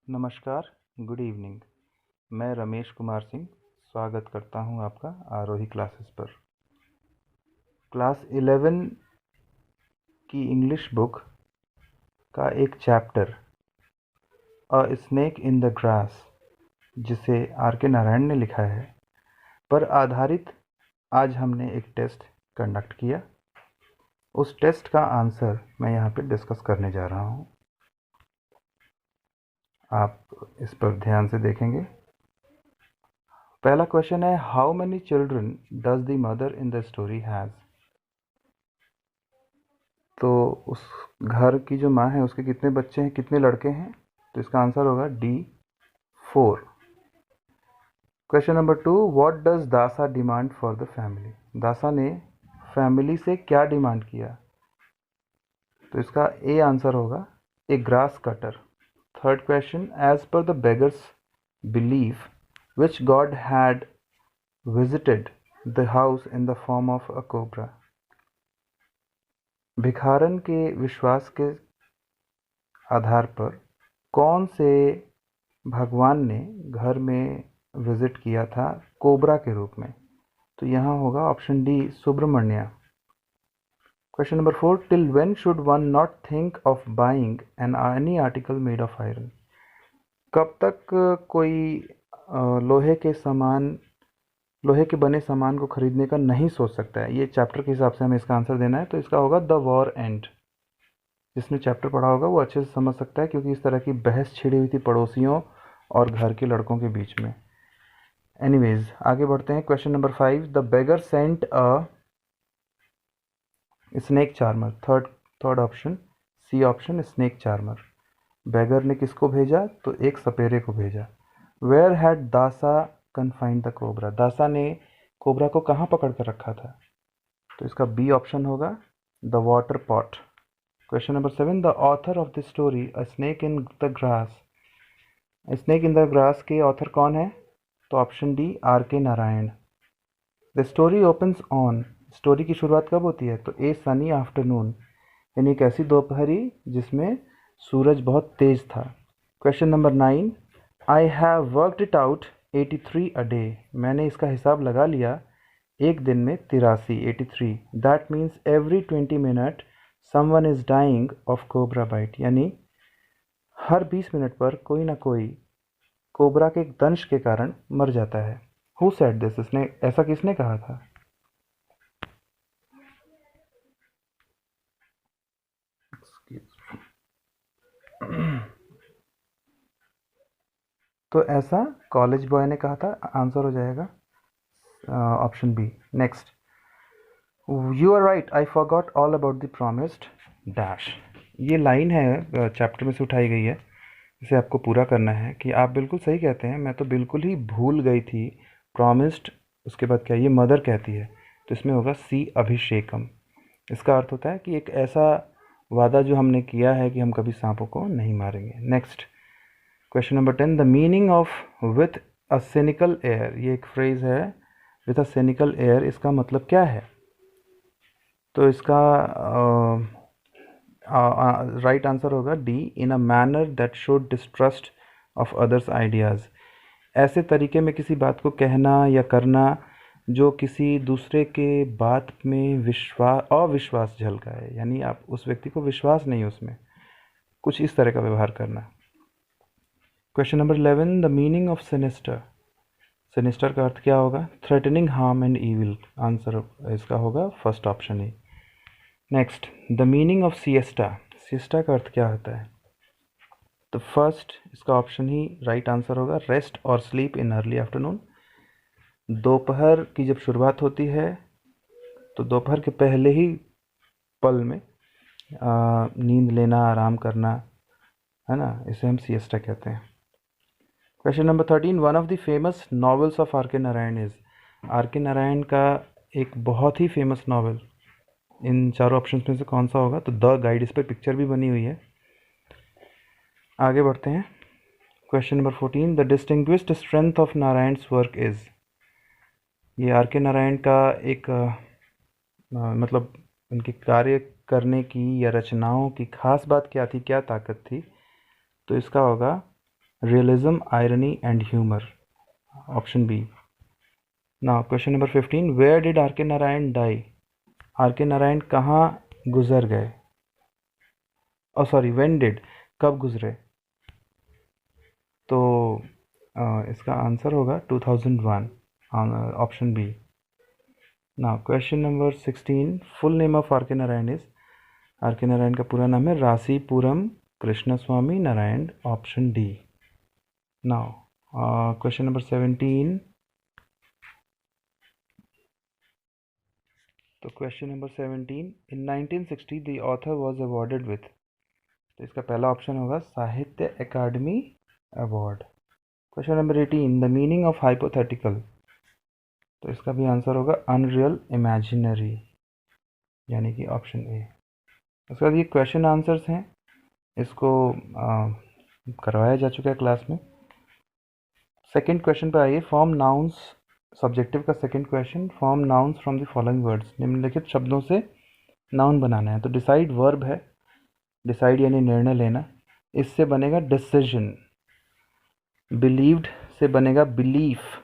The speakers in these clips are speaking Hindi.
नमस्कार, गुड इवनिंग। मैं रमेश कुमार सिंह स्वागत करता हूं आपका आरोही क्लासेस पर। क्लास 11 की इंग्लिश बुक का एक chapter a snake in the grass, जिसे आर के नारायण ने लिखा है, पर आधारित आज हमने एक टेस्ट कंडक्ट किया। उस टेस्ट का आंसर मैं यहाँ पे डिस्कस करने जा रहा हूँ। आप इस पर ध्यान से देखेंगे। पहला क्वेश्चन है, how many children does the mother in the story has. तो उस घर की जो माँ है उसके कितने बच्चे हैं, कितने लड़के हैं? तो इसका आंसर होगा D 4। Question number 2, what does दासा डिमांड फॉर द फैमिली। दासा ने फैमिली से क्या डिमांड किया? तो इसका ए आंसर होगा a grass cutter. Third question, as per the beggar's belief which god had visited the house in the form of a cobra. भिखारन के विश्वास के आधार पर कौन से भगवान ने घर में विजिट किया था कोबरा के रूप में? तो यहाँ होगा option D Subramanya. Question number 4, till when should one not think of buying an any article made of iron. कब तक कोई लोहे के बने सामान को खरीदने का नहीं सोच सकता है? ये चैप्टर के हिसाब से हमें इसका आंसर देना है, तो इसका होगा द वॉर एंड। जिसने चैप्टर पढ़ा होगा वो अच्छे से समझ सकता है, क्योंकि इस तरह की बहस छिड़ी हुई थी पड़ोसियों और घर के लड़कों के बीच में। एनीवेज, आगे बढ़ते हैं। Question number 5, the beggar sent a snake charmer. Third option, C option, snake charmer. Beggar ने किसको भेजा? तो एक सपेरे को भेजा। Where had Dasa confined the cobra. Dasa ने कोबरा को कहाँ पकड़ कर रखा था? तो इसका बी ऑप्शन होगा the water pot. Question number 7, the author of the story a snake in the grass. Snake in the grass के ऑथर कौन है? तो option D R K Narayan. The story opens on. Story की शुरुआत कब होती है? तो ए सनी आफ्टरनून, यानी एक ऐसी दोपहरी जिसमें सूरज बहुत तेज था। Question number 9, I have worked it out 83 a day. मैंने इसका हिसाब लगा लिया एक दिन में 83, 83। That means every 20 minute someone is dying of cobra bite, यानी हर 20 मिनट पर कोई ना कोई कोबरा के दंश के कारण मर जाता है। हु सेड दिस, इसने ऐसा किसने कहा था? तो ऐसा कॉलेज बॉय ने कहा था। आंसर हो जाएगा option B. Next, you are right, I forgot all about the promised dash. ये लाइन है चैप्टर में से उठाई गई है, इसे आपको पूरा करना है कि आप बिल्कुल सही कहते हैं, मैं तो बिल्कुल ही भूल गई थी प्रॉमिस्ड। उसके बाद क्या, ये मदर कहती है, तो इसमें होगा सी अभिषेकम। इसका अर्थ होता है कि एक ऐसा वादा जो हमने किया है कि हम कभी सांपों को नहीं मारेंगे। Next, question number 10, the meaning of with a cynical air. ये एक फ्रेज है, विथ अ सिनिकल एयर, इसका मतलब क्या है? तो इसका राइट आंसर होगा D, in a manner that showed distrust of others ideas. ऐसे तरीके में किसी बात को कहना या करना जो किसी दूसरे के बात में अविश्वास झलकाए, यानी आप उस व्यक्ति को विश्वास नहीं उसमें, कुछ इस तरह का व्यवहार करना। Question number 11, the meaning of sinister. Sinister का अर्थ क्या होगा? Threatening, harm and evil. Answer इसका होगा first option he. Next, the meaning of siesta. Siesta का अर्थ क्या होता है? तो फर्स्ट इसका ऑप्शन ही राइट आंसर होगा, रेस्ट और स्लीप इन अर्ली आफ्टरनून। दोपहर की जब शुरुआत होती है तो दोपहर के पहले ही पल में नींद लेना, आराम करना, है ना, इसे हम सिएस्टा कहते हैं। Question number 13, one of the famous novels of R K Narayan is. Are K Narayan का एक बहुत ही फेमस नॉवेल इन चारों ऑप्शंस में से कौन सा होगा? तो द गाइड, इस पर पिक्चर भी बनी हुई है। आगे बढ़ते हैं। Question number 14, the distinguished strength of Narayan's work is. ये आर के नारायण का एक मतलब उनके कार्य करने की या रचनाओं की खास बात क्या थी, क्या ताकत थी? तो इसका होगा realism, irony and humor. Option B. Now question number 15, where did R.K. Narayan die? R.K. Narayan कहाँ गुजर गए? when did, कब गुजरे? तो इसका आंसर होगा 2001, option B. Now question number 16, full name of R K Narayan is, are K Narayan का पूरा नाम है Rasipuram Krishnaswami Narayan, option D. Now question number 17. तो question number 17, in 1960 the author was awarded with. तो इसका पहला ऑप्शन होगा Sahitya Akademi award. Question number 18, the meaning of hypothetical. तो इसका भी आंसर होगा अनरियल इमेजिनरी, यानी कि ऑप्शन ए. उसके बाद ये क्वेश्चन आंसर्स हैं, इसको करवाया जा चुका है क्लास में. सेकंड क्वेश्चन पर आइए. फॉर्म नाउन्स, सब्जेक्टिव का second question, form nouns from the following words. निम्नलिखित शब्दों से नाउन बनाना है. तो डिसाइड वर्ब है, डिसाइड यानी निर्णय लेना, इससे बनेगा डिसीजन. बिलीव्ड से बनेगा बिलीफ,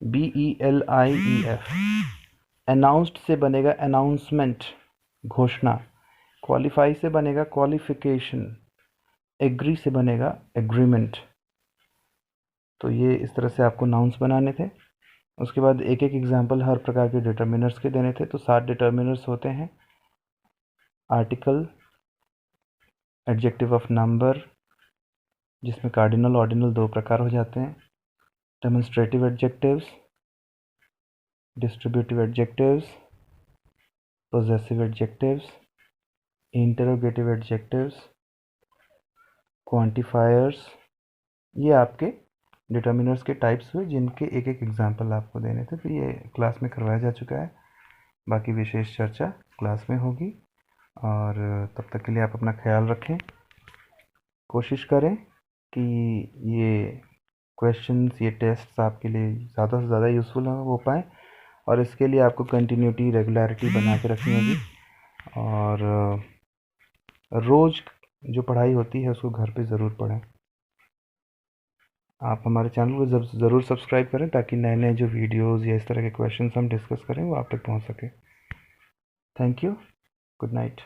BELIEF. अनाउंस्ड से बनेगा अनाउंसमेंट, घोषणा. क्वालिफाई से बनेगा क्वालिफिकेशन. एग्री से बनेगा एग्रीमेंट. तो ये इस तरह से आपको नाउन्स बनाने थे. उसके बाद एक एक एग्जाम्पल हर प्रकार के डिटर्मिनर्स के देने थे. तो 7 डिटर्मिनर्स होते हैं. आर्टिकल, एडजेक्टिव ऑफ नंबर, जिसमें कार्डिनल ऑर्डिनल 2 प्रकार हो जाते हैं. Demonstrative adjectives, distributive adjectives, possessive adjectives, interrogative adjectives, quantifiers. ये आपके डिटर्मिनर्स के टाइप्स हुए, जिनके एक एक एग्जाम्पल आपको देने थे. तो ये क्लास में करवाया जा चुका है. बाकी विशेष चर्चा क्लास में होगी. और तब तक के लिए आप अपना ख्याल रखें. कोशिश करें कि ये क्वेश्चंस, ये टेस्ट्स आपके लिए ज़्यादा से ज़्यादा यूज़फुल हो पाएँ. और इसके लिए आपको कंटिन्यूटी, रेगुलरिटी बना के रखनी होगी. और रोज़ जो पढ़ाई होती है उसको घर पे ज़रूर पढ़ें. आप हमारे चैनल को ज़रूर सब्सक्राइब करें, ताकि नए नए जो वीडियोज़ या इस तरह के क्वेश्चंस हम डिस्कस करें वो आप तक पहुंच सके. Thank you. Good night.